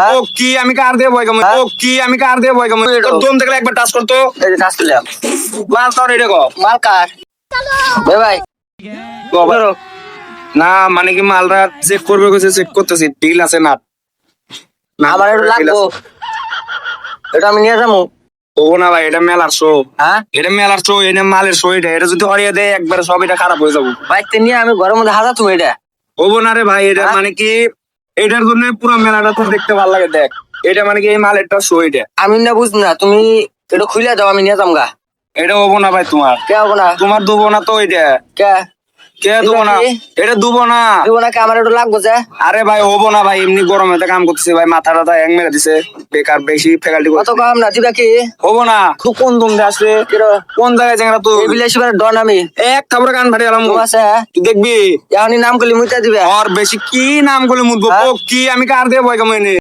ও কি আমি কার দিয়ে বই কামু ও কি আমি কার দিয়ে বই কামু তোর দম দেখলে একবার টাচ করতো এই যে টাচ করলাম। মাল তোর এটা গো মাল কার? ভাই না মানে কি মালরা চেক করবে কইছে চেক করতেছি ডিল আছে না না আমার একটু লাগবো, এটা আমি নিয়ে যাবো। ও না ভাই এটা মেলার শো হ্যাঁ এটা মেলার শো এটা মালের শো এটা যদি হরিয়ে দেয় একবার সব এটা খারাপ হয়ে যাবো বাইকতে নিয়ে আমি ঘরের মধ্যে হাজা তুমি এটা। হবো না রে ভাই এটা হ্যাঁ? মানে কি এটার জন্য পুরো মেলাটা তো দেখতে ভালো লাগে দেখ এটা মানে কি এই মালেরটা শো এটা আমি না বুঝ না, তুমি এটা খুলে দাও আমি নিয়ে যাম গা। এটা হবো না ভাই তোমার কে হবো না? তোমার দুবো না তো এটা কে কে দুবো না এটা দুবো না দিব না? কে আমার একটু লাগবো যে। আরে ভাই হবো না ভাই এমনি গরমে তো কাম করতেছে ভাই মাথা টাথা হ্যাং মেরে দিছে বেকার বেশি ফ্যাকাল্টি কত কম না দিবা কি? হবো না খুব কোন দম দিয়ে আসলে কোন জায়গায় জায়গা তো এই বিলেসি করে ডন আমি এক খাবার গান ফাটিয়ে গেলাম তো আছে। তুই দেখবি এখনই নাম করলি মুইতা দিবে। আর বেশি কি নাম গুলো মুদবো হ্যাঁ? কি আমি কার দিয়ে বই কামাই